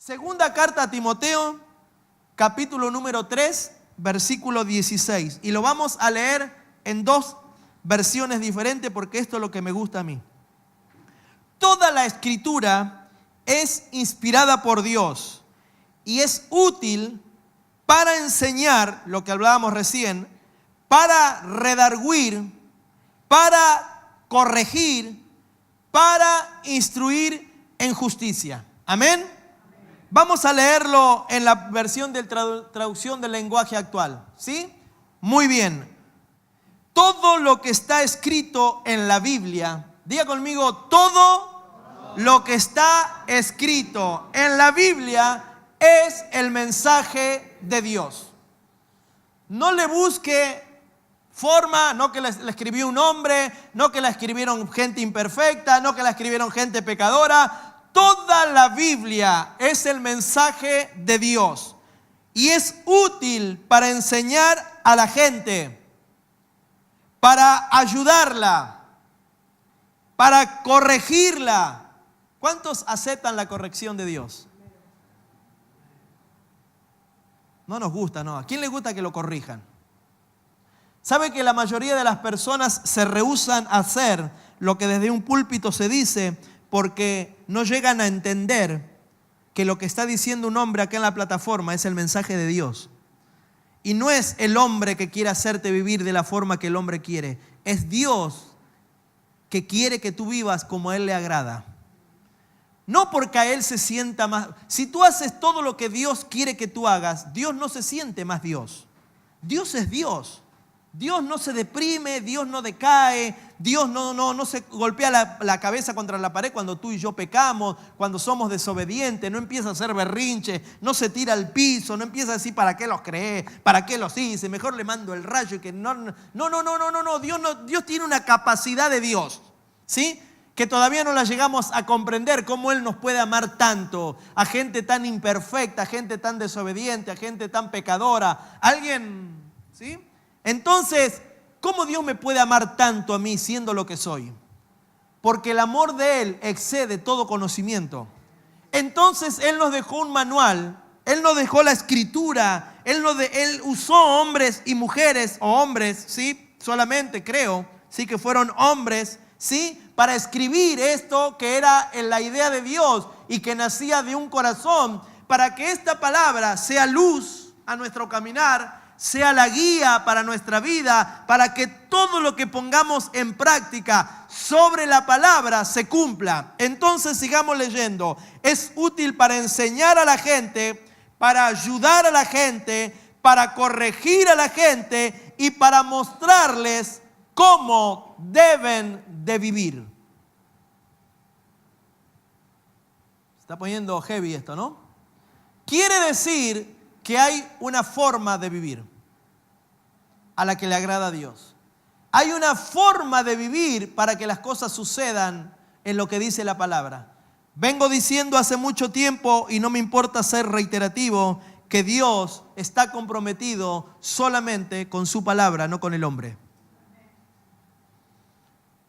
Segunda carta a Timoteo, capítulo número 3, versículo 16. Y lo vamos a leer en dos versiones diferentes porque esto es lo que me gusta a mí. Toda la escritura es inspirada por Dios y es útil para enseñar, lo que hablábamos recién, para redarguir, para corregir, para instruir en justicia. Amén. Vamos a leerlo en la versión de traducción del lenguaje actual. ¿Sí? Muy bien. Todo lo que está escrito en la Biblia, diga conmigo, todo lo que está escrito en la Biblia es el mensaje de Dios. No le busque forma, no que la escribió un hombre, no que la escribieron gente imperfecta, no que la escribieron gente pecadora. Toda la Biblia es el mensaje de Dios y es útil para enseñar a la gente, para ayudarla, para corregirla. ¿Cuántos aceptan la corrección de Dios? No nos gusta, ¿no? ¿A quién le gusta que lo corrijan? ¿Sabe que la mayoría de las personas se rehúsan a hacer lo que desde un púlpito se dice porque no llegan a entender que lo que está diciendo un hombre acá en la plataforma es el mensaje de Dios? Y no es el hombre que quiere hacerte vivir de la forma que el hombre quiere. Es Dios que quiere que tú vivas como a Él le agrada. No porque a Él se sienta más. Si tú haces todo lo que Dios quiere que tú hagas, Dios no se siente más Dios. Dios es Dios. Dios no se deprime, Dios no decae, Dios no se golpea la cabeza contra la pared cuando tú y yo pecamos, cuando somos desobedientes, no empieza a hacer berrinche, no se tira al piso, no empieza a decir ¿para qué los creé? ¿Para qué los hice? Mejor le mando el rayo y que no. Dios tiene una capacidad de Dios, ¿sí? Que todavía no la llegamos a comprender, cómo Él nos puede amar tanto a gente tan imperfecta, a gente tan desobediente, a gente tan pecadora. ¿Alguien? ¿Sí? Entonces, ¿cómo Dios me puede amar tanto a mí siendo lo que soy? Porque el amor de Él excede todo conocimiento. Entonces Él nos dejó un manual, Él nos dejó la escritura, Él usó hombres y mujeres, o hombres, ¿sí? Solamente creo, sí, que fueron hombres, ¿sí? Para escribir esto que era en la idea de Dios y que nacía de un corazón, para que esta palabra sea luz a nuestro caminar, sea la guía para nuestra vida, para que todo lo que pongamos en práctica sobre la palabra se cumpla. Entonces sigamos leyendo. Es útil para enseñar a la gente, para ayudar a la gente, para corregir a la gente y para mostrarles cómo deben de vivir. Se está poniendo heavy esto, ¿no? Quiere decir que hay una forma de vivir a la que le agrada a Dios. Hay una forma de vivir para que las cosas sucedan en lo que dice la palabra. Vengo diciendo hace mucho tiempo, y no me importa ser reiterativo, que Dios está comprometido solamente con su palabra, no con el hombre.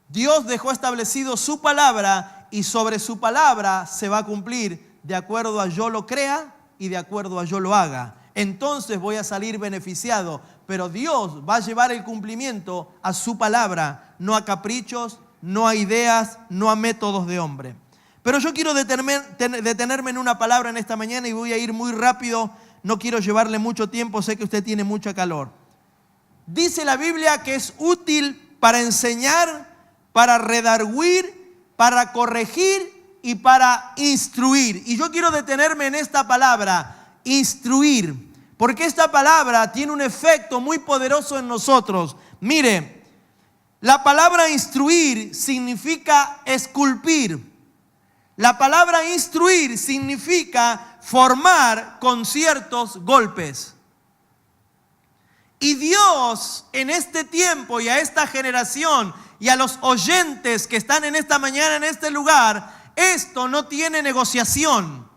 Dios dejó establecido su palabra y sobre su palabra se va a cumplir de acuerdo a yo lo crea y de acuerdo a yo lo haga. Entonces voy a salir beneficiado. Pero Dios va a llevar el cumplimiento a su palabra, no a caprichos, no a ideas, no a métodos de hombre. Pero yo quiero detenerme en una palabra en esta mañana y voy a ir muy rápido. No quiero llevarle mucho tiempo, sé que usted tiene mucha calor. Dice la Biblia que es útil para enseñar, para redarguir, para corregir y para instruir. Y yo quiero detenerme en esta palabra, instruir. Porque esta palabra tiene un efecto muy poderoso en nosotros. Mire, la palabra instruir significa esculpir. La palabra instruir significa formar con ciertos golpes. Y Dios en este tiempo y a esta generación y a los oyentes que están en esta mañana en este lugar, esto no tiene negociación.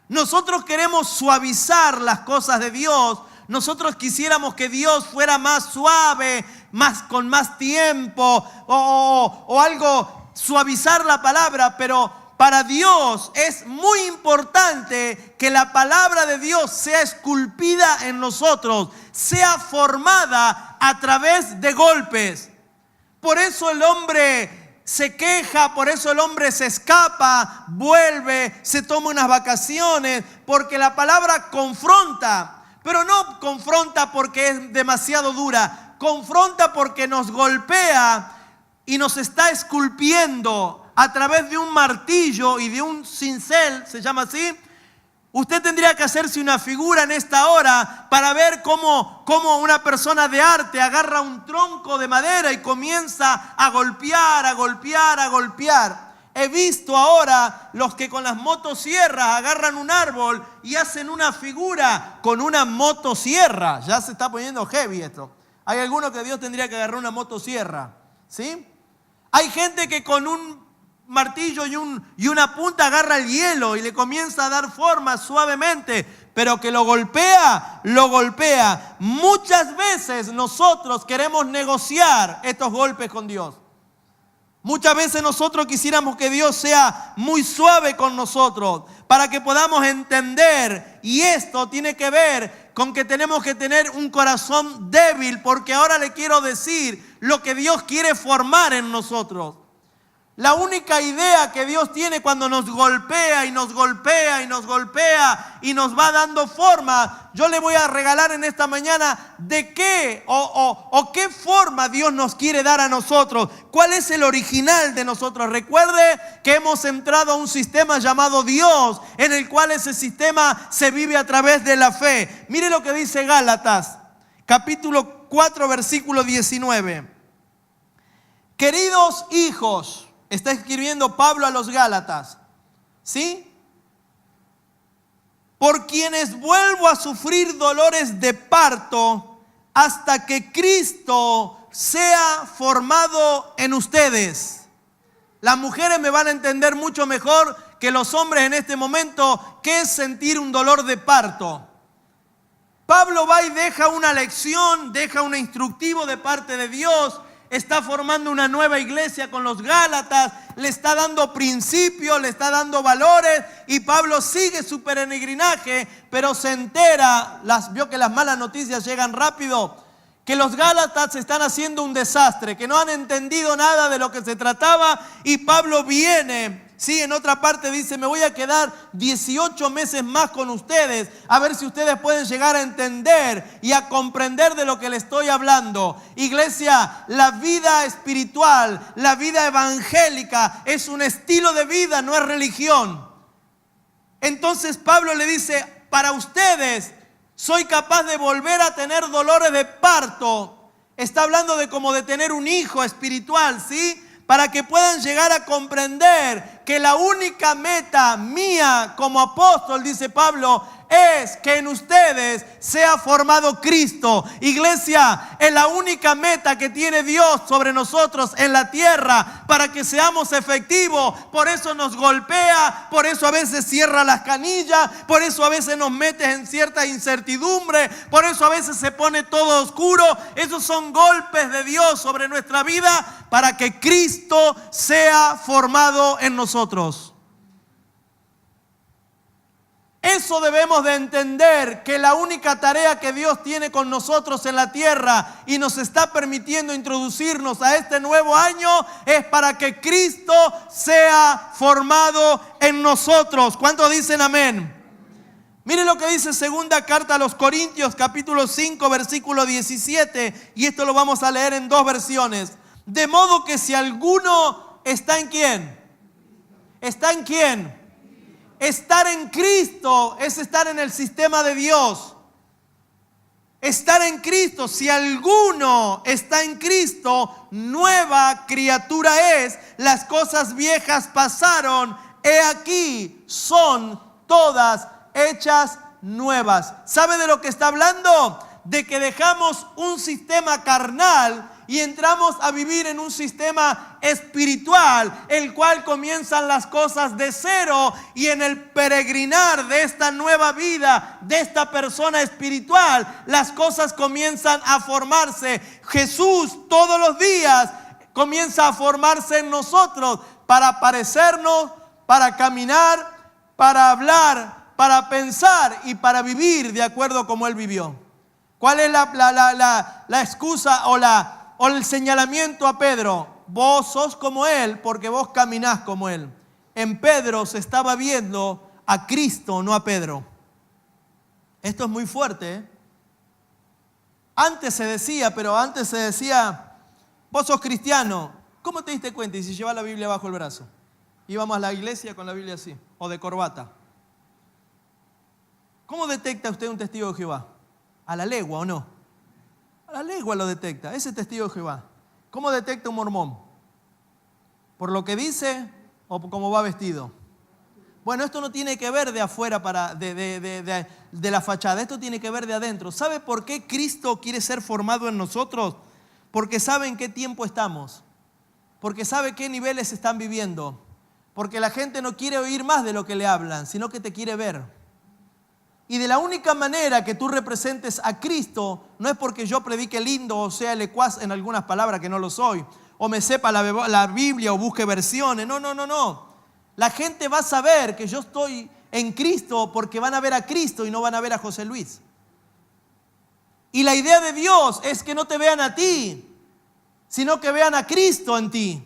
Nosotros queremos suavizar las cosas de Dios. Nosotros quisiéramos que Dios fuera más suave, con más tiempo o algo, suavizar la palabra, pero para Dios es muy importante que la palabra de Dios sea esculpida en nosotros, sea formada a través de golpes. Por eso el hombre se queja, por eso el hombre se escapa, vuelve, se toma unas vacaciones, porque la palabra confronta, pero no confronta porque es demasiado dura, confronta porque nos golpea y nos está esculpiendo a través de un martillo y de un cincel, se llama así. Usted tendría que hacerse una figura en esta hora para ver cómo una persona de arte agarra un tronco de madera y comienza a golpear, a golpear, a golpear. He visto ahora los que con las motosierras agarran un árbol y hacen una figura con una motosierra. Ya se está poniendo heavy esto. Hay algunos que Dios tendría que agarrar una motosierra, ¿sí? Hay gente que con un martillo y una punta agarra el hielo y le comienza a dar forma suavemente, pero que lo golpea, lo golpea. Muchas veces nosotros queremos negociar estos golpes con Dios. Muchas veces nosotros quisiéramos que Dios sea muy suave con nosotros para que podamos entender, y esto tiene que ver con que tenemos que tener un corazón débil, porque ahora le quiero decir lo que Dios quiere formar en nosotros. La única idea que Dios tiene cuando nos golpea y nos golpea y nos golpea y nos va dando forma, yo le voy a regalar en esta mañana de qué o qué forma Dios nos quiere dar a nosotros. ¿Cuál es el original de nosotros? Recuerde que hemos entrado a un sistema llamado Dios, en el cual ese sistema se vive a través de la fe. Mire lo que dice Gálatas, capítulo 4, versículo 19. Queridos hijos, está escribiendo Pablo a los Gálatas, ¿sí? Por quienes vuelvo a sufrir dolores de parto hasta que Cristo sea formado en ustedes. Las mujeres me van a entender mucho mejor que los hombres en este momento qué es sentir un dolor de parto. Pablo va y deja una lección, deja un instructivo de parte de Dios. Está formando una nueva iglesia con los Gálatas, le está dando principios, le está dando valores, y Pablo sigue su peregrinaje, pero se entera, vio que las malas noticias llegan rápido, que los Gálatas están haciendo un desastre, que no han entendido nada de lo que se trataba, y Pablo viene. Sí, en otra parte dice, me voy a quedar 18 meses más con ustedes, a ver si ustedes pueden llegar a entender y a comprender de lo que les estoy hablando. Iglesia, la vida espiritual, la vida evangélica es un estilo de vida, no es religión. Entonces Pablo le dice, para ustedes soy capaz de volver a tener dolores de parto. Está hablando de como de tener un hijo espiritual, ¿sí? Para que puedan llegar a comprender que la única meta mía como apóstol, dice Pablo, es que en ustedes sea formado Cristo. Iglesia, es la única meta que tiene Dios sobre nosotros en la tierra para que seamos efectivos. Por eso nos golpea, por eso a veces cierra las canillas, por eso a veces nos mete en cierta incertidumbre, por eso a veces se pone todo oscuro. Esos son golpes de Dios sobre nuestra vida para que Cristo sea formado en nosotros. Eso debemos de entender, que la única tarea que Dios tiene con nosotros en la tierra y nos está permitiendo introducirnos a este nuevo año es para que Cristo sea formado en nosotros. ¿Cuántos dicen amén? Mire lo que dice segunda carta a los Corintios, capítulo 5, versículo 17, y esto lo vamos a leer en dos versiones. De modo que si alguno está en ¿quién? ¿Está en quién? Estar en Cristo es estar en el sistema de Dios. Estar en Cristo, si alguno está en Cristo, nueva criatura es. Las cosas viejas pasaron, he aquí, son todas hechas nuevas. ¿Sabe de lo que está hablando? De que dejamos un sistema carnal y entramos a vivir en un sistema espiritual, el cual comienzan las cosas de cero, y en el peregrinar de esta nueva vida, de esta persona espiritual, las cosas comienzan a formarse. Jesús todos los días comienza a formarse en nosotros para parecernos, para caminar, para hablar, para pensar y para vivir de acuerdo como Él vivió. ¿Cuál es la excusa o el señalamiento a Pedro? Vos sos como Él porque vos caminás como Él. En Pedro se estaba viendo a Cristo, no a Pedro. Esto es muy fuerte, ¿eh? Antes se decía, vos sos cristiano. ¿Cómo te diste cuenta? Y si llevas la Biblia bajo el brazo. Íbamos a la iglesia con la Biblia así, o de corbata. ¿Cómo detecta usted un testigo de Jehová? ¿A la legua o no? A la legua lo detecta, ese testigo de Jehová. ¿Cómo detecta un mormón? ¿Por lo que dice o por cómo va vestido? Bueno, esto no tiene que ver de afuera de la fachada, esto tiene que ver de adentro. ¿Sabe por qué Cristo quiere ser formado en nosotros? Porque sabe en qué tiempo estamos, porque sabe qué niveles están viviendo, porque la gente no quiere oír más de lo que le hablan, sino que te quiere ver. Y de la única manera que tú representes a Cristo no es porque yo predique lindo o sea elocuaz en algunas palabras que no lo soy, o me sepa la Biblia o busque versiones. No. La gente va a saber que yo estoy en Cristo porque van a ver a Cristo y no van a ver a José Luis. Y la idea de Dios es que no te vean a ti, sino que vean a Cristo en ti.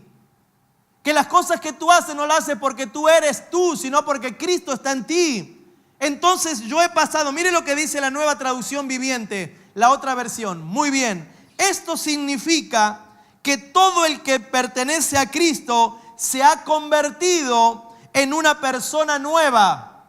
Que las cosas que tú haces no las haces porque tú eres tú, sino porque Cristo está en ti. Entonces yo he pasado, mire lo que dice la Nueva Traducción Viviente, la otra versión. Muy bien, esto significa que todo el que pertenece a Cristo se ha convertido en una persona nueva.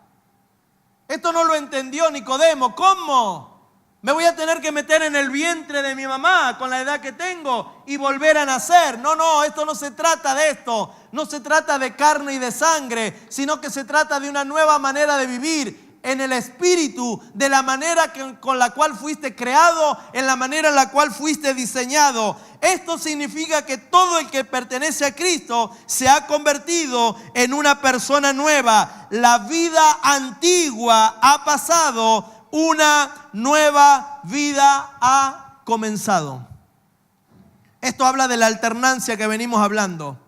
Esto no lo entendió Nicodemo. ¿Cómo? ¿Me voy a tener que meter en el vientre de mi mamá con la edad que tengo y volver a nacer? No, esto no se trata de esto. No se trata de carne y de sangre, sino que se trata de una nueva manera de vivir en el espíritu, de la manera con la cual fuiste creado, en la manera en la cual fuiste diseñado. Esto significa que todo el que pertenece a Cristo se ha convertido en una persona nueva. La vida antigua ha pasado, una nueva vida ha comenzado. Esto habla de la alternancia que venimos hablando.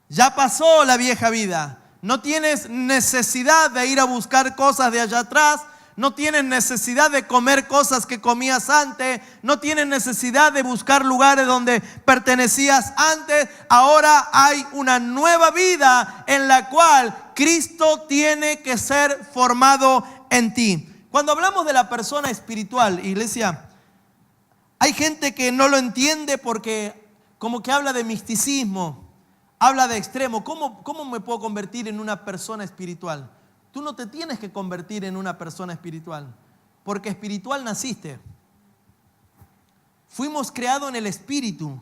Ya pasó la vieja vida. No tienes necesidad de ir a buscar cosas de allá atrás. No tienes necesidad de comer cosas que comías antes. No tienes necesidad de buscar lugares donde pertenecías antes. Ahora hay una nueva vida en la cual Cristo tiene que ser formado en ti. Cuando hablamos de la persona espiritual, iglesia, hay gente que no lo entiende porque como que habla de misticismo. Habla de extremo. ¿Cómo me puedo convertir en una persona espiritual? Tú no te tienes que convertir en una persona espiritual, porque espiritual naciste. Fuimos creados en el espíritu,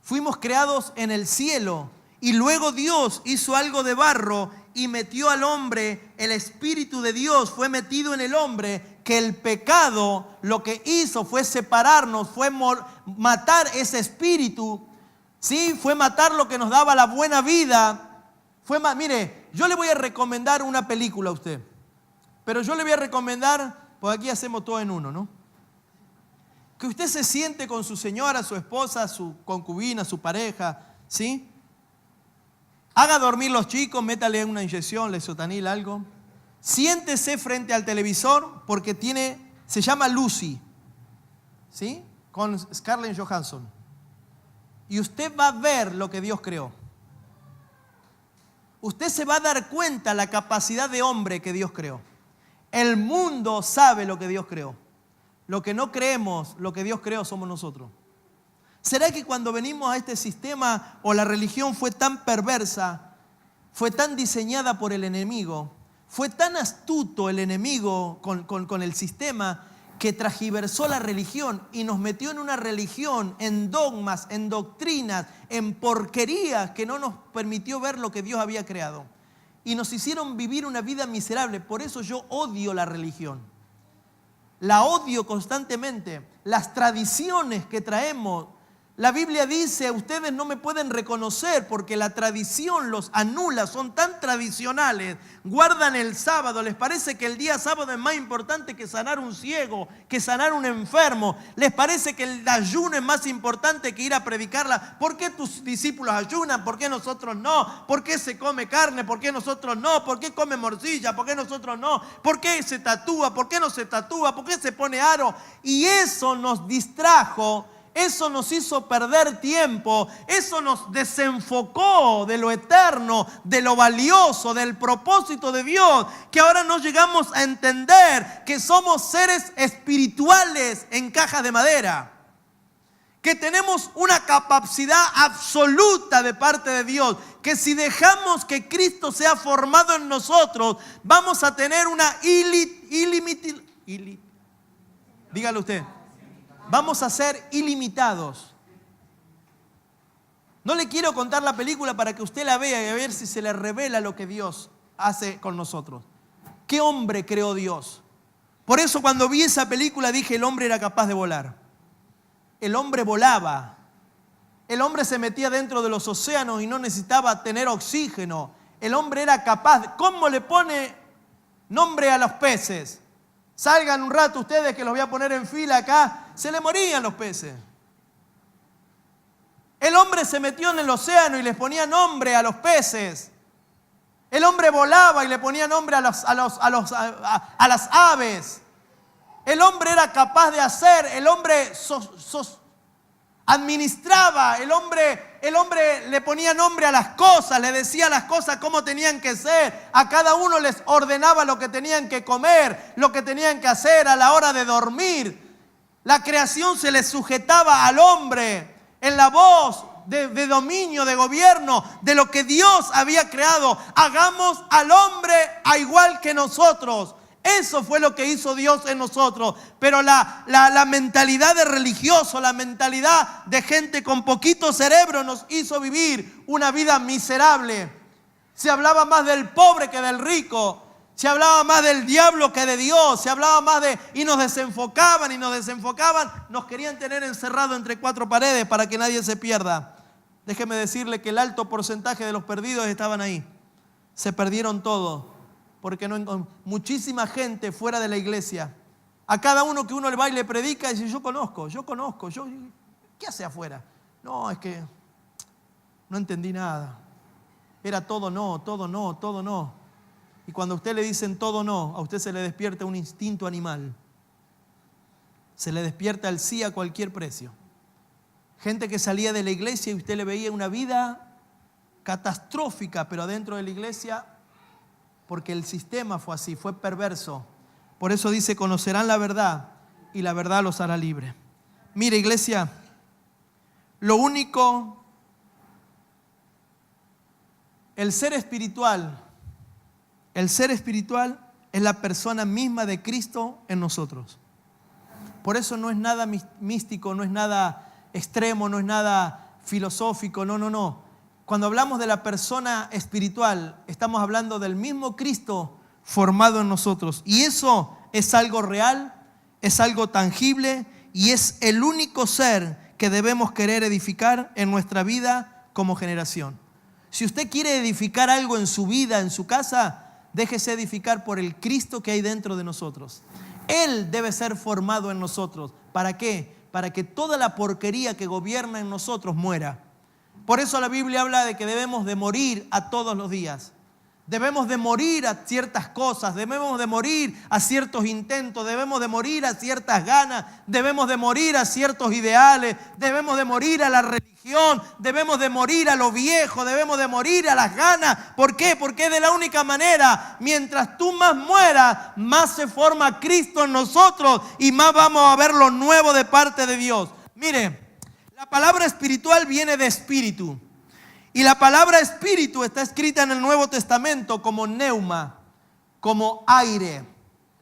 fuimos creados en el cielo, y luego Dios hizo algo de barro y metió al hombre, el espíritu de Dios fue metido en el hombre, que el pecado lo que hizo fue separarnos, fue matar ese espíritu. Sí, fue matar lo que nos daba la buena vida. Mire, yo le voy a recomendar una película a usted, pero yo le voy a recomendar, pues aquí hacemos todo en uno, ¿no? Que usted se siente con su señora, su esposa, su concubina, su pareja, ¿sí? Haga dormir los chicos, métale una inyección, lesotanil, algo. Siéntese frente al televisor porque se llama Lucy, ¿sí? Con Scarlett Johansson. Y usted va a ver lo que Dios creó. Usted se va a dar cuenta la capacidad de hombre que Dios creó. El mundo sabe lo que Dios creó. Lo que no creemos, lo que Dios creó somos nosotros. ¿Será que cuando venimos a este sistema o la religión fue tan perversa, fue tan diseñada por el enemigo, fue tan astuto el enemigo con el sistema, que transgiversó la religión y nos metió en una religión, en dogmas, en doctrinas, en porquerías que no nos permitió ver lo que Dios había creado? Y nos hicieron vivir una vida miserable. Por eso yo odio la religión. La odio constantemente. Las tradiciones que traemos La Biblia dice, ustedes no me pueden reconocer porque la tradición los anula, son tan tradicionales, guardan el sábado, les parece que el día sábado es más importante que sanar un ciego, que sanar un enfermo, les parece que el ayuno es más importante que ir a predicarla. ¿Por qué tus discípulos ayunan? ¿Por qué nosotros no? ¿Por qué se come carne? ¿Por qué nosotros no? ¿Por qué come morcilla? ¿Por qué nosotros no? ¿Por qué se tatúa? ¿Por qué no se tatúa? ¿Por qué se pone aro? Y eso nos distrajo. Eso nos hizo perder tiempo, eso nos desenfocó de lo eterno, de lo valioso, del propósito de Dios, que ahora no llegamos a entender que somos seres espirituales en cajas de madera, que tenemos una capacidad absoluta de parte de Dios, que si dejamos que Cristo sea formado en nosotros, vamos a tener una dígalo usted. Vamos a ser ilimitados. No le quiero contar la película para que usted la vea y a ver si se le revela lo que Dios hace con nosotros. ¿Qué hombre creó Dios? Por eso cuando vi esa película dije, el hombre era capaz de volar. El hombre volaba. El hombre se metía dentro de los océanos y no necesitaba tener oxígeno. El hombre era capaz. ¿Cómo le pone nombre a los peces? Salgan un rato ustedes que los voy a poner en fila acá. Se le morían los peces. El hombre se metió en el océano y les ponía nombre a los peces. El hombre volaba y le ponía nombre a las aves. El hombre era capaz de hacer. El hombre administraba. El hombre le ponía nombre a las cosas, le decía a las cosas cómo tenían que ser. A cada uno les ordenaba lo que tenían que comer, lo que tenían que hacer a la hora de dormir. La creación se le sujetaba al hombre en la voz de dominio, de gobierno, de lo que Dios había creado. Hagamos al hombre a igual que nosotros. Eso fue lo que hizo Dios en nosotros. Pero la mentalidad de religioso, la mentalidad de gente con poquito cerebro nos hizo vivir una vida miserable. Se hablaba más del pobre que del rico. Se hablaba más del diablo que de Dios. Se hablaba más y nos desenfocaban y nos desenfocaban. Nos querían tener encerrados entre cuatro paredes para que nadie se pierda. Déjeme decirle que el alto porcentaje de los perdidos estaban ahí. Se perdieron todo. Porque muchísima gente fuera de la iglesia. A cada uno que uno le va y le predica, dice, yo conozco. ¿Qué hace afuera? No, es que no entendí nada. Era todo no. Y cuando a usted le dicen todo no, a usted se le despierta un instinto animal. Se le despierta el sí a cualquier precio. Gente que salía de la iglesia y usted le veía una vida catastrófica, pero adentro de la iglesia, porque el sistema fue así, fue perverso. Por eso dice, conocerán la verdad y la verdad los hará libres. Mire, iglesia, el ser espiritual es la persona misma de Cristo en nosotros. Por eso no es nada místico, no es nada extremo, no es nada filosófico, no. Cuando hablamos de la persona espiritual, estamos hablando del mismo Cristo formado en nosotros. Y eso es algo real, es algo tangible y es el único ser que debemos querer edificar en nuestra vida como generación. Si usted quiere edificar algo en su vida, en su casa, déjese edificar por el Cristo que hay dentro de nosotros. Él debe ser formado en nosotros. ¿Para qué? Para que toda la porquería que gobierna en nosotros muera. Por eso la Biblia habla de que debemos de morir a todos los días. Debemos de morir a ciertas cosas, debemos de morir a ciertos intentos, debemos de morir a ciertas ganas, debemos de morir a ciertos ideales, debemos de morir a la religión, debemos de morir a lo viejo, debemos de morir a las ganas. ¿Por qué? Porque es de la única manera. Mientras tú más mueras, más se forma Cristo en nosotros y más vamos a ver lo nuevo de parte de Dios. Mire, la palabra espiritual viene de espíritu. Y la palabra espíritu está escrita en el Nuevo Testamento como neuma, como aire.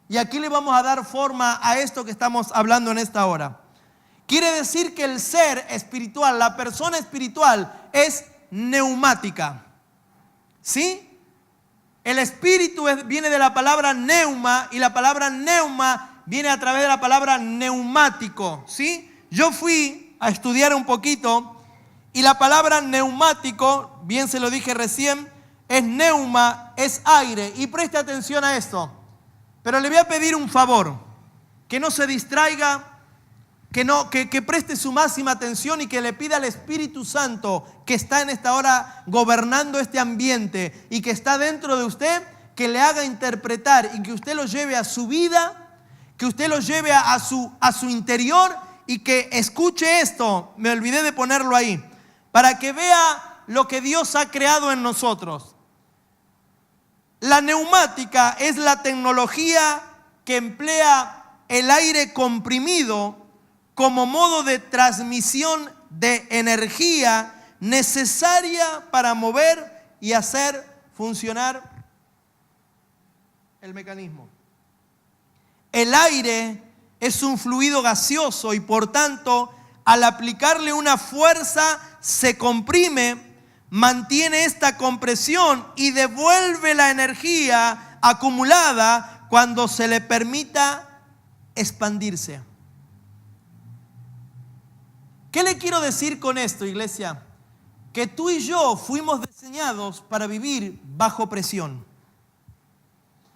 Y aquí le vamos a dar forma a esto que estamos hablando en esta hora. Quiere decir que el ser espiritual, la persona espiritual, es neumática. ¿Sí? El espíritu viene de la palabra neuma y la palabra neuma viene a través de la palabra neumático. ¿Sí? Yo fui a estudiar un poquito y la palabra neumático, bien se lo dije recién, es neuma, es aire. Y preste atención a esto. Pero le voy a pedir un favor, que no se distraiga, que preste su máxima atención y que le pida al Espíritu Santo que está en esta hora gobernando este ambiente y que está dentro de usted, que le haga interpretar y que usted lo lleve a su vida, que usted lo lleve a su interior y que escuche esto. Me olvidé de ponerlo ahí, para que vea lo que Dios ha creado en nosotros. La neumática es la tecnología que emplea el aire comprimido como modo de transmisión de energía necesaria para mover y hacer funcionar el mecanismo. El aire es un fluido gaseoso y por tanto, al aplicarle una fuerza, se comprime, mantiene esta compresión y devuelve la energía acumulada cuando se le permita expandirse. ¿Qué le quiero decir con esto, iglesia? Que tú y yo fuimos diseñados para vivir bajo presión.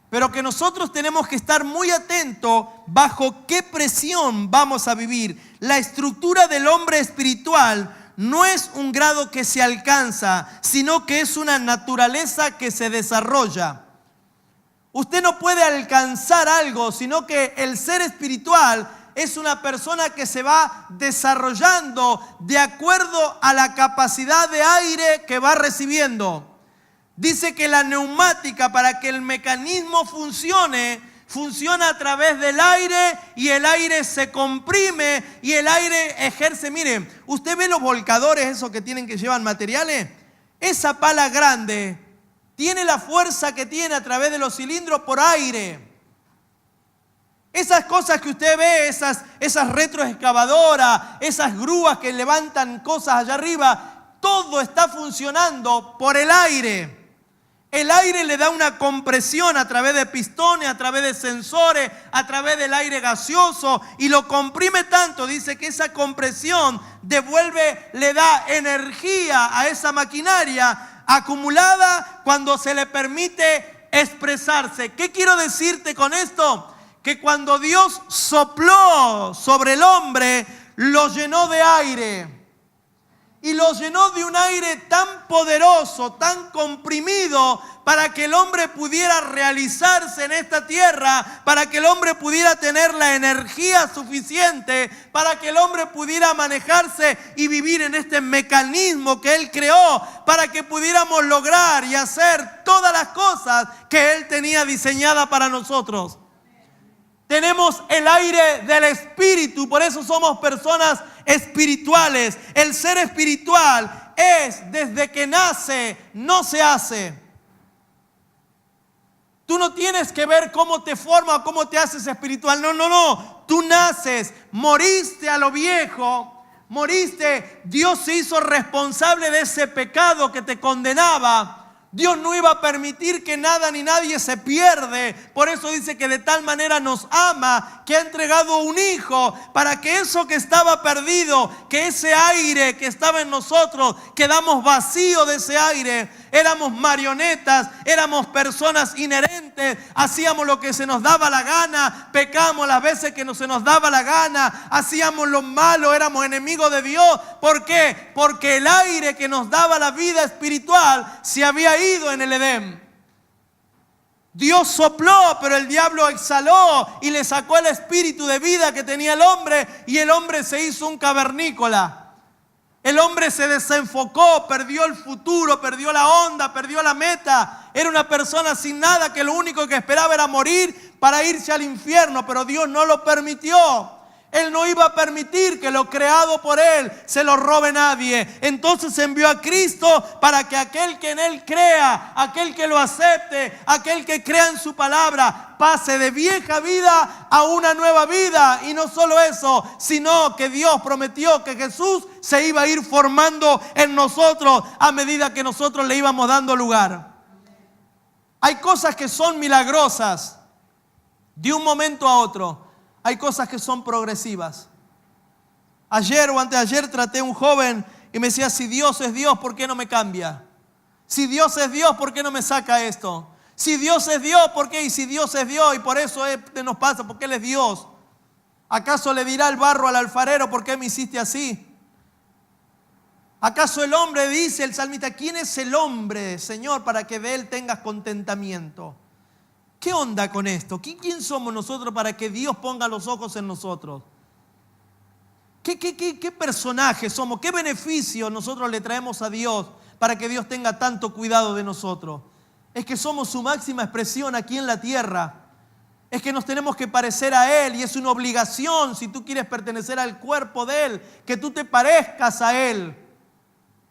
Pero que nosotros tenemos que estar muy atentos bajo qué presión vamos a vivir. La estructura del hombre espiritual no es un grado que se alcanza, sino que es una naturaleza que se desarrolla. Usted no puede alcanzar algo, sino que el ser espiritual es una persona que se va desarrollando de acuerdo a la capacidad de aire que va recibiendo. Dice que la neumática, para que el mecanismo funcione, funciona a través del aire y el aire se comprime y el aire ejerce. Miren, usted ve los volcadores, esos que llevan materiales. Esa pala grande tiene la fuerza que tiene a través de los cilindros por aire. Esas cosas que usted ve, esas retroexcavadoras, esas grúas que levantan cosas allá arriba, todo está funcionando por el aire. El aire le da una compresión a través de pistones, a través de sensores, a través del aire gaseoso y lo comprime tanto, dice que esa compresión le da energía a esa maquinaria acumulada cuando se le permite expresarse. ¿Qué quiero decirte con esto? Que cuando Dios sopló sobre el hombre, lo llenó de aire. Y lo llenó de un aire tan poderoso, tan comprimido, para que el hombre pudiera realizarse en esta tierra, para que el hombre pudiera tener la energía suficiente, para que el hombre pudiera manejarse y vivir en este mecanismo que Él creó, para que pudiéramos lograr y hacer todas las cosas que Él tenía diseñadas para nosotros. Tenemos el aire del Espíritu, por eso somos personas espirituales. El ser espiritual es desde que nace, no se hace. Tú no tienes que ver cómo te forma o cómo te haces espiritual. No. Tú naces, moriste a lo viejo, moriste. Dios se hizo responsable de ese pecado que te condenaba. Dios no iba a permitir que nada ni nadie se pierde. Por eso dice que de tal manera nos ama, que ha entregado un hijo, para que eso que estaba perdido, que ese aire que estaba en nosotros, quedamos vacíos de ese aire. Éramos marionetas, éramos personas inherentes, hacíamos lo que se nos daba la gana, pecamos las veces que no se nos daba la gana, hacíamos lo malo, éramos enemigos de Dios. ¿Por qué? Porque el aire que nos daba la vida espiritual se había ido en el Edén. Dios sopló, pero el diablo exhaló y le sacó el espíritu de vida que tenía el hombre, y el hombre se hizo un cavernícola. El hombre se desenfocó, perdió el futuro, perdió la onda, perdió la meta. Era una persona sin nada, que lo único que esperaba era morir para irse al infierno, pero Dios no lo permitió. Él no iba a permitir que lo creado por Él se lo robe nadie. Entonces envió a Cristo para que aquel que en Él crea, aquel que lo acepte, aquel que crea en su palabra, pase de vieja vida a una nueva vida. Y no solo eso, sino que Dios prometió que Jesús se iba a ir formando en nosotros a medida que nosotros le íbamos dando lugar. Hay cosas que son milagrosas de un momento a otro. Hay cosas que son progresivas. Ayer o anteayer traté a un joven y me decía, si Dios es Dios, ¿por qué no me cambia? Si Dios es Dios, ¿por qué no me saca esto? Si Dios es Dios, ¿por qué? Y si Dios es Dios y por eso nos pasa, porque Él es Dios. ¿Acaso le dirá el barro al alfarero, ¿por qué me hiciste así? ¿Acaso el hombre, dice el salmista, quién es el hombre, Señor, para que de él tengas contentamiento? ¿Qué onda con esto? ¿Quién somos nosotros para que Dios ponga los ojos en nosotros? ¿Qué personajes somos? ¿Qué beneficio nosotros le traemos a Dios para que Dios tenga tanto cuidado de nosotros? Es que somos su máxima expresión aquí en la tierra. Es que nos tenemos que parecer a Él y es una obligación, si tú quieres pertenecer al cuerpo de Él, que tú te parezcas a Él.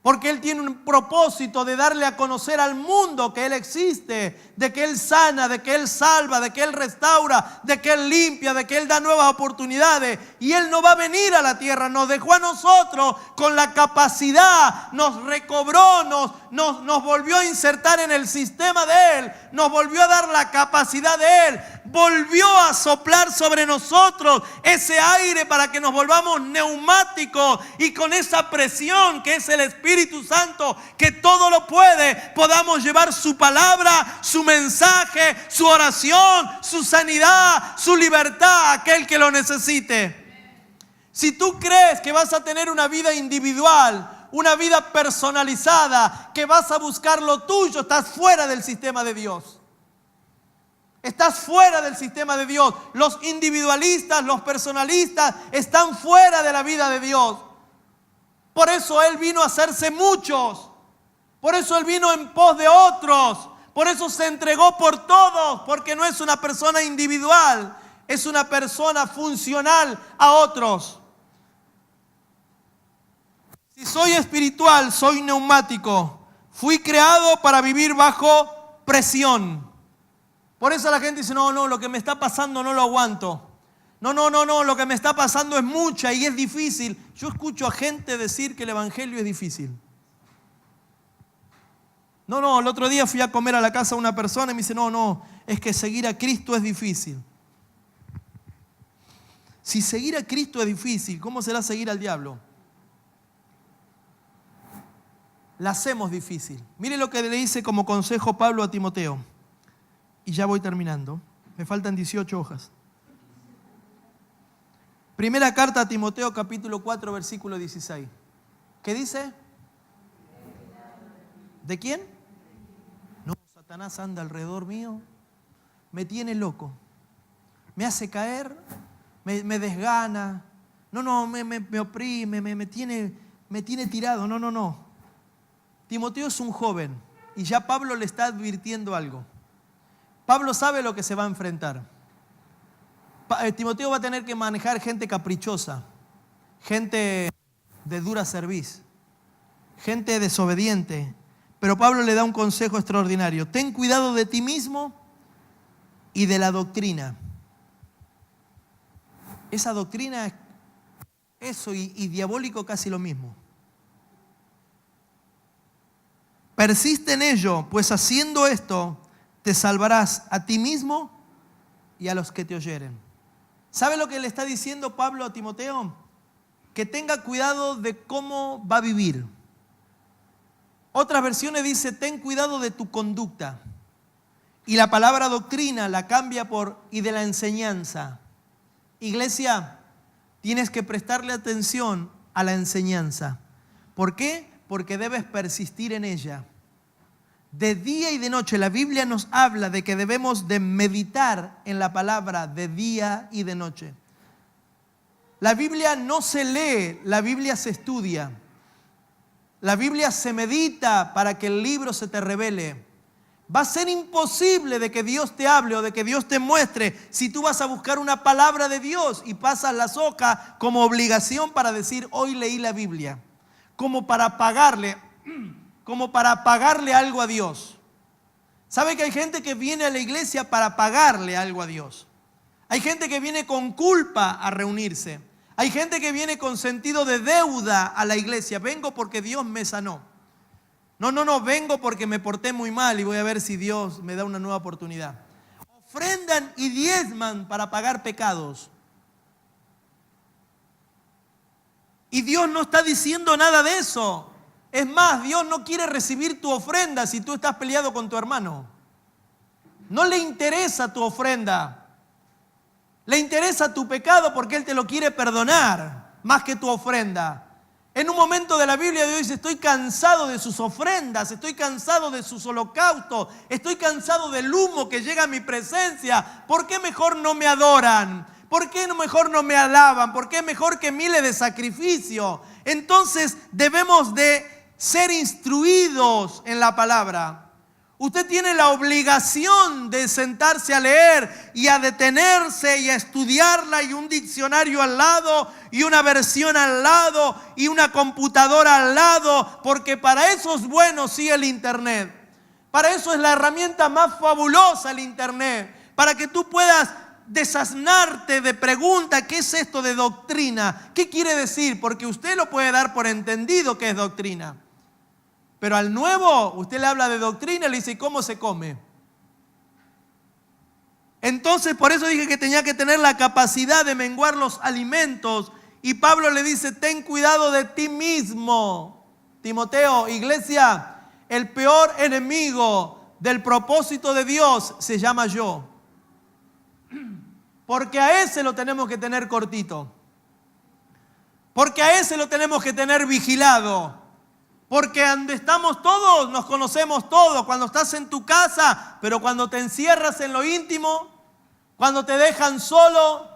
Porque Él tiene un propósito de darle a conocer al mundo que Él existe, de que Él sana, de que Él salva, de que Él restaura, de que Él limpia, de que Él da nuevas oportunidades. Y Él no va a venir a la tierra, nos dejó a nosotros con la capacidad, nos recobró, nos volvió a insertar en el sistema de Él, nos volvió a dar la capacidad de Él, volvió a soplar sobre nosotros ese aire para que nos volvamos neumáticos y con esa presión que es el Espíritu Santo, que todo lo puede, podamos llevar su palabra, su mensaje, su oración, su sanidad, su libertad a aquel que lo necesite. Si tú crees que vas a tener una vida individual, una vida personalizada, que vas a buscar lo tuyo, estás fuera del sistema de Dios. Estás fuera del sistema de Dios. Los individualistas, los personalistas están fuera de la vida de Dios. Por eso Él vino a hacerse muchos. Por eso Él vino en pos de otros. Por eso se entregó por todos. Porque no es una persona individual. Es una persona funcional a otros. Si soy espiritual, soy neumático. Fui creado para vivir bajo presión. Por eso la gente dice, no, lo que me está pasando no lo aguanto. No, lo que me está pasando es mucha y es difícil. Yo escucho a gente decir que el evangelio es difícil. El otro día fui a comer a la casa de una persona y me dice, es que seguir a Cristo es difícil. Si seguir a Cristo es difícil, ¿cómo será seguir al diablo? La hacemos difícil. Mire lo que le dice como consejo Pablo a Timoteo. Y ya voy terminando. Me faltan 18 hojas. Primera carta a Timoteo, capítulo 4, versículo 16. ¿Qué dice? ¿De quién? No, Satanás anda alrededor mío. Me tiene loco. Me hace caer. Me desgana. Me oprime. Me tiene tirado. No. Timoteo es un joven. Y ya Pablo le está advirtiendo algo. Pablo sabe lo que se va a enfrentar. Timoteo va a tener que manejar gente caprichosa, gente de dura cerviz, gente desobediente. Pero Pablo le da un consejo extraordinario. Ten cuidado de ti mismo y de la doctrina. Esa doctrina es eso y diabólico casi lo mismo. Persiste en ello, pues haciendo esto te salvarás a ti mismo y a los que te oyeren. ¿Sabe lo que le está diciendo Pablo a Timoteo? Que tenga cuidado de cómo va a vivir. Otras versiones dice, ten cuidado de tu conducta. Y la palabra doctrina la cambia por y de la enseñanza. Iglesia, tienes que prestarle atención a la enseñanza. ¿Por qué? Porque debes persistir en ella. De día y de noche, la Biblia nos habla de que debemos de meditar en la palabra de día y de noche. La Biblia no se lee, la Biblia se estudia. La Biblia se medita para que el libro se te revele. Va a ser imposible de que Dios te hable o de que Dios te muestre si tú vas a buscar una palabra de Dios y pasas las hojas como obligación para decir, hoy leí la Biblia, como para pagarle algo a Dios. ¿Sabe que hay gente que viene a la iglesia para pagarle algo a Dios? Hay gente que viene con culpa a reunirse. Hay gente que viene con sentido de deuda a la iglesia. Vengo porque Dios me sanó. No, vengo porque me porté muy mal y voy a ver si Dios me da una nueva oportunidad. Ofrendan y diezman para pagar pecados. Y Dios no está diciendo nada de eso. Es más, Dios no quiere recibir tu ofrenda si tú estás peleado con tu hermano. No le interesa tu ofrenda. Le interesa tu pecado porque Él te lo quiere perdonar más que tu ofrenda. En un momento de la Biblia Dios dice, estoy cansado de sus ofrendas, estoy cansado de sus holocaustos, estoy cansado del humo que llega a mi presencia. ¿Por qué mejor no me adoran? ¿Por qué mejor no me alaban? ¿Por qué mejor que miles de sacrificio? Entonces debemos de ser instruidos en la palabra. Usted tiene la obligación de sentarse a leer y a detenerse y a estudiarla, y un diccionario al lado y una versión al lado y una computadora al lado, porque para eso es bueno sí el internet. Para eso es la herramienta más fabulosa el internet, para que tú puedas desasnarte de preguntas. ¿Qué es esto de doctrina? ¿Qué quiere decir? Porque usted lo puede dar por entendido que es doctrina. Pero al nuevo, usted le habla de doctrina y le dice, ¿cómo se come? Entonces, por eso dije que tenía que tener la capacidad de menguar los alimentos. Y Pablo le dice, ten cuidado de ti mismo. Timoteo, iglesia, el peor enemigo del propósito de Dios se llama yo. Porque a ese lo tenemos que tener cortito. Porque a ese lo tenemos que tener vigilado. Porque donde estamos todos, nos conocemos todos. Cuando estás en tu casa, pero cuando te encierras en lo íntimo, cuando te dejan solo,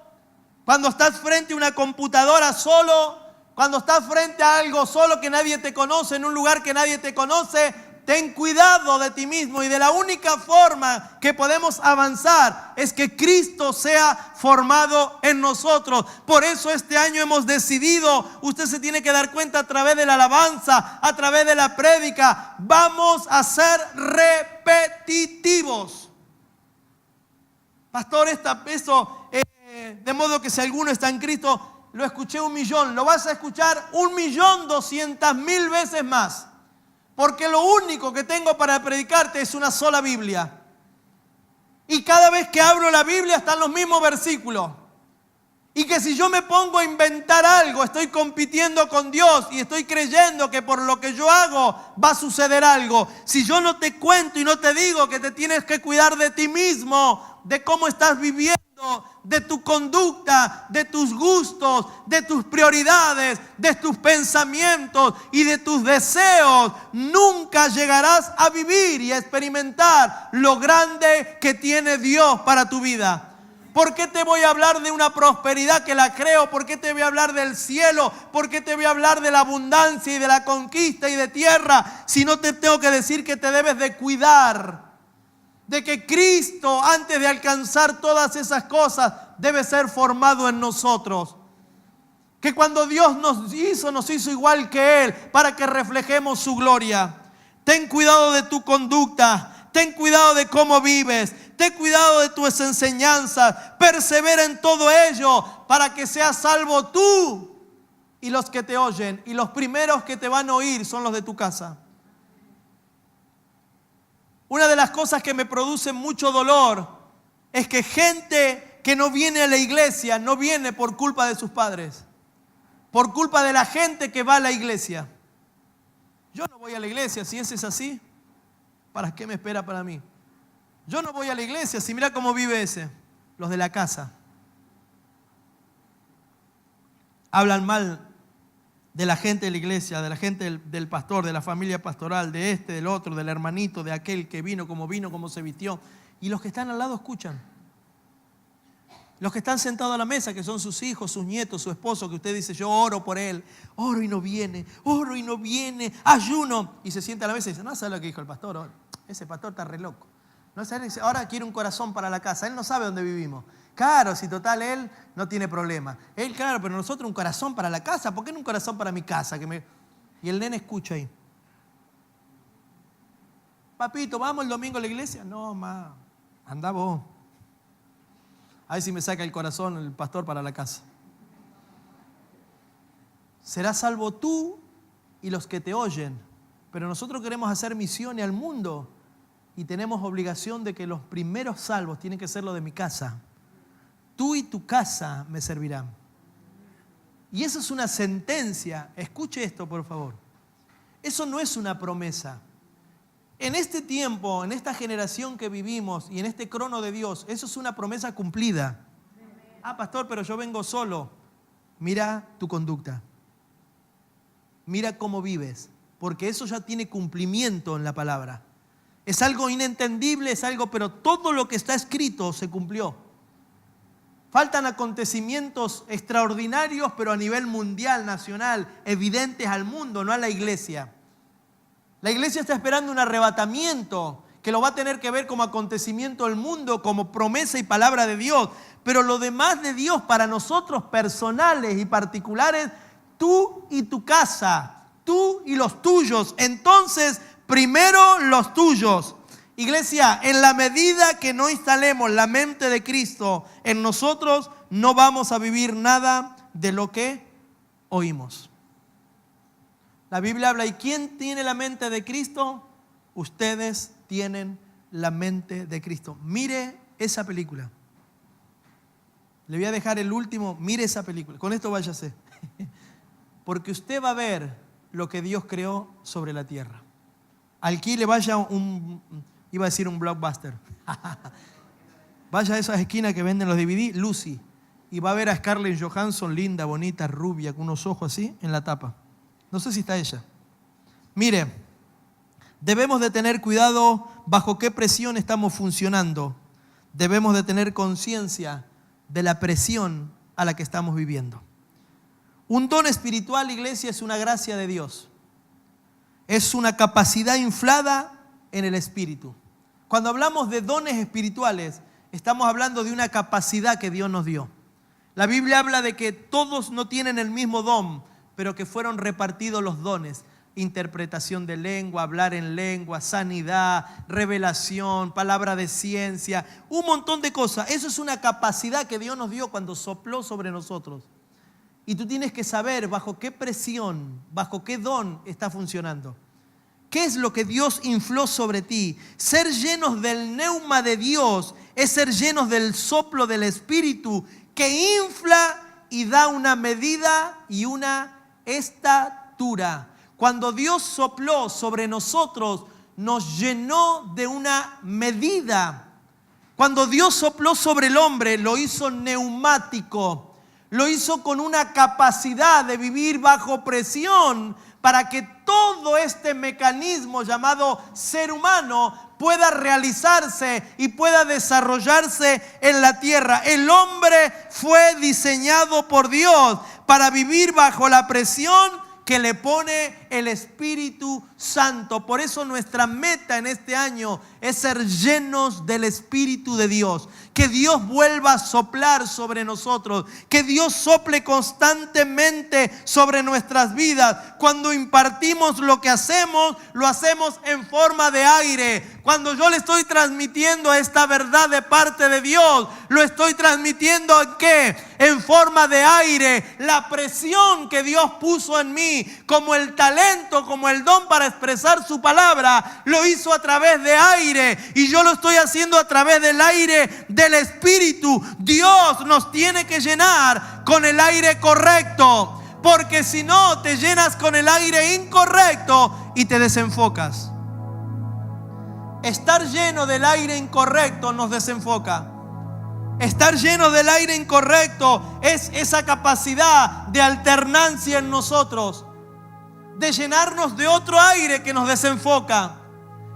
cuando estás frente a una computadora solo, cuando estás frente a algo solo que nadie te conoce, en un lugar que nadie te conoce, ten cuidado de ti mismo. Y de la única forma que podemos avanzar es que Cristo sea formado en nosotros. Por eso este año hemos decidido, usted se tiene que dar cuenta a través de la alabanza, a través de la prédica, vamos a ser repetitivos. Pastor, eso, de modo que si alguno está en Cristo, lo escuché 1.000.000, lo vas a escuchar 1.200.000 veces más. Porque lo único que tengo para predicarte es una sola Biblia. Y cada vez que abro la Biblia están los mismos versículos. Y que si yo me pongo a inventar algo, estoy compitiendo con Dios y estoy creyendo que por lo que yo hago va a suceder algo. Si yo no te cuento y no te digo que te tienes que cuidar de ti mismo, de cómo estás viviendo, de tu conducta, de tus gustos, de tus prioridades, de tus pensamientos y de tus deseos, nunca llegarás a vivir y a experimentar lo grande que tiene Dios para tu vida. ¿Por qué te voy a hablar de una prosperidad que la creo? ¿Por qué te voy a hablar del cielo? ¿Por qué te voy a hablar de la abundancia y de la conquista y de tierra? Si no te tengo que decir que te debes de cuidar. De que Cristo, antes de alcanzar todas esas cosas, debe ser formado en nosotros. Que cuando Dios nos hizo igual que Él, para que reflejemos su gloria. Ten cuidado de tu conducta, ten cuidado de cómo vives, ten cuidado de tus enseñanzas, persevera en todo ello, para que seas salvo tú y los que te oyen. Y los primeros que te van a oír son los de tu casa. Una de las cosas que me produce mucho dolor es que gente que no viene a la iglesia no viene por culpa de sus padres, por culpa de la gente que va a la iglesia. Yo no voy a la iglesia, si ese es así, ¿para qué me espera para mí? Yo no voy a la iglesia, si mira cómo vive ese, los de la casa. Hablan mal de la gente de la iglesia, de la gente del pastor, de la familia pastoral, de este, del otro, del hermanito, de aquel que vino, cómo se vistió. Y los que están al lado escuchan. Los que están sentados a la mesa, que son sus hijos, sus nietos, su esposo, que usted dice, yo oro por él, oro y no viene, ayuno. Y se sienta a la mesa y dice, no sabe lo que dijo el pastor, ese pastor está re loco. No sabe, ahora quiere un corazón para la casa, él no sabe dónde vivimos. Claro, si total él no tiene problema. Él, claro, pero nosotros un corazón para la casa. ¿Por qué no un corazón para mi casa? Y el nene escucha ahí. Papito, ¿vamos el domingo a la iglesia? No, ma, anda vos. A ver si me saca el corazón el pastor para la casa. Serás salvo tú y los que te oyen. Pero nosotros queremos hacer misiones al mundo y tenemos obligación de que los primeros salvos tienen que ser los de mi casa. Tú y tu casa me servirán. Y eso es una sentencia. Escuche esto, por favor. Eso no es una promesa. En este tiempo, en esta generación que vivimos y en este crono de Dios, eso es una promesa cumplida. Ah, pastor, pero yo vengo solo. Mira tu conducta. Mira cómo vives, porque eso ya tiene cumplimiento en la palabra. Es algo inentendible, es algo, pero todo lo que está escrito se cumplió. Faltan acontecimientos extraordinarios, pero a nivel mundial, nacional, evidentes al mundo, no a la iglesia. La iglesia está esperando un arrebatamiento que lo va a tener que ver como acontecimiento del mundo, como promesa y palabra de Dios. Pero lo demás de Dios para nosotros personales y particulares, tú y tu casa, tú y los tuyos. Entonces, primero los tuyos. Iglesia, en la medida que no instalemos la mente de Cristo en nosotros, no vamos a vivir nada de lo que oímos. La Biblia habla, ¿y quién tiene la mente de Cristo? Ustedes tienen la mente de Cristo. Mire esa película. Le voy a dejar el último, mire esa película. Con esto váyase. Porque usted va a ver lo que Dios creó sobre la tierra. Alquile, vaya iba a decir un Blockbuster. Vaya a esas esquinas que venden los DVD, Lucy. Y va a ver a Scarlett Johansson, linda, bonita, rubia, con unos ojos así, en la tapa. No sé si está ella. Mire, debemos de tener cuidado bajo qué presión estamos funcionando. Debemos de tener conciencia de la presión a la que estamos viviendo. Un don espiritual, iglesia, es una gracia de Dios. Es una capacidad inflada en el espíritu. Cuando hablamos de dones espirituales, estamos hablando de una capacidad que Dios nos dio. La Biblia habla de que todos no tienen el mismo don, pero que fueron repartidos los dones. Interpretación de lengua, hablar en lengua, sanidad, revelación, palabra de ciencia, un montón de cosas. Eso es una capacidad que Dios nos dio cuando sopló sobre nosotros. Y tú tienes que saber bajo qué presión, bajo qué don está funcionando. ¿Qué es lo que Dios infló sobre ti? Ser llenos del neuma de Dios es ser llenos del soplo del Espíritu que infla y da una medida y una estatura. Cuando Dios sopló sobre nosotros, nos llenó de una medida. Cuando Dios sopló sobre el hombre, lo hizo neumático. Lo hizo con una capacidad de vivir bajo presión para que todo este mecanismo llamado ser humano pueda realizarse y pueda desarrollarse en la tierra. El hombre fue diseñado por Dios para vivir bajo la presión que le pone el Espíritu Santo. Por eso nuestra meta en este año es ser llenos del Espíritu de Dios. Que Dios vuelva a soplar sobre nosotros. Que Dios sople constantemente sobre nuestras vidas. Cuando impartimos lo que hacemos, lo hacemos en forma de aire. Cuando yo le estoy transmitiendo esta verdad de parte de Dios, lo estoy transmitiendo ¿en qué? En forma de aire. La presión que Dios puso en mí, como el talento, como el don para expresar su palabra, lo hizo a través de aire. Y yo lo estoy haciendo a través del aire del Espíritu. Dios nos tiene que llenar con el aire correcto. Porque si no, te llenas con el aire incorrecto y te desenfocas. Estar lleno del aire incorrecto nos desenfoca. Estar lleno del aire incorrecto es esa capacidad de alternancia en nosotros, de llenarnos de otro aire que nos desenfoca,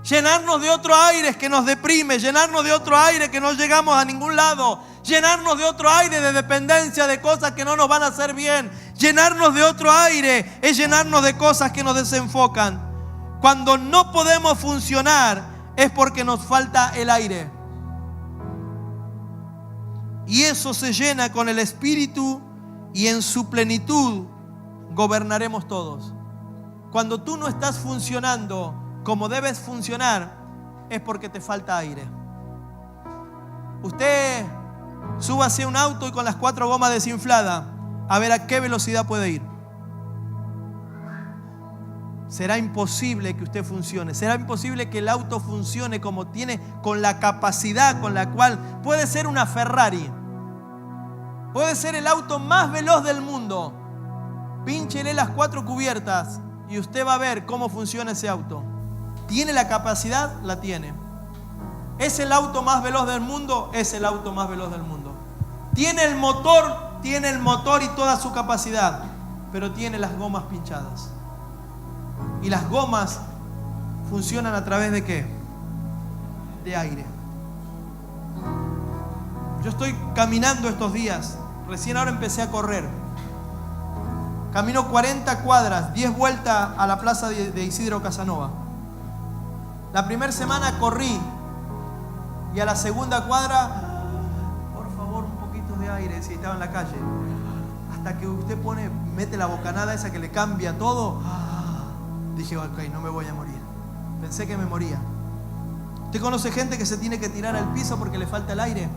llenarnos de otro aire que nos deprime, llenarnos de otro aire que no llegamos a ningún lado, llenarnos de otro aire de dependencia de cosas que no nos van a hacer bien. Llenarnos de otro aire es llenarnos de cosas que nos desenfocan. Cuando no podemos funcionar es porque nos falta el aire. Y eso se llena con el Espíritu y en su plenitud gobernaremos todos. Cuando tú no estás funcionando como debes funcionar, es porque te falta aire. Usted súbase a un auto y con las 4 gomas desinfladas, a ver a qué velocidad puede ir. Será imposible que usted funcione. Será imposible que el auto funcione como tiene, con la capacidad con la cual puede ser una Ferrari. Puede ser el auto más veloz del mundo. Pínchele las 4 cubiertas y usted va a ver cómo funciona ese auto. ¿Tiene la capacidad? La tiene. ¿Es el auto más veloz del mundo? Es el auto más veloz del mundo. ¿Tiene el motor? Tiene el motor y toda su capacidad, pero tiene las gomas pinchadas. Y las gomas funcionan a través de ¿qué? De aire. Yo estoy caminando estos días. Recién ahora empecé a correr. Camino 40 cuadras, 10 vueltas a la plaza de Isidro Casanova. La primera semana corrí y a la segunda cuadra, por favor, un poquito de aire, si estaba en la calle. Hasta que usted mete la bocanada esa que le cambia todo. Dije, ok, no me voy a morir. Pensé que me moría. ¿Usted conoce gente que se tiene que tirar al piso porque le falta el aire?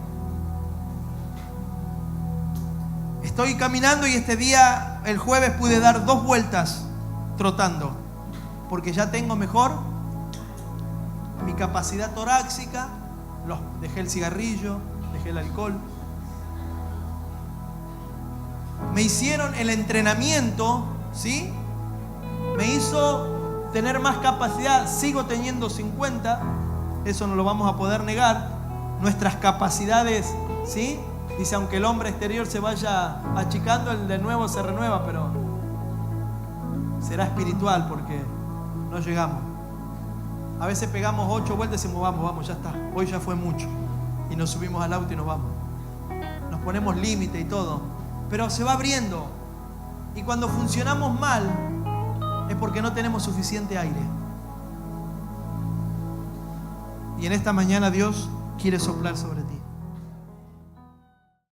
Estoy caminando y este día, el jueves, pude dar 2 vueltas trotando, porque ya tengo mejor mi capacidad torácica. Dejé el cigarrillo, dejé el alcohol. Me hicieron el entrenamiento, ¿sí? Me hizo tener más capacidad. Sigo teniendo 50, eso no lo vamos a poder negar. Nuestras capacidades, ¿sí? Dice, aunque el hombre exterior se vaya achicando, el de nuevo se renueva, pero será espiritual porque no llegamos. A veces pegamos 8 vueltas y decimos, vamos, ya está. Hoy ya fue mucho. Y nos subimos al auto y nos vamos. Nos ponemos límite y todo. Pero se va abriendo. Y cuando funcionamos mal, es porque no tenemos suficiente aire. Y en esta mañana Dios quiere soplar sobre ti.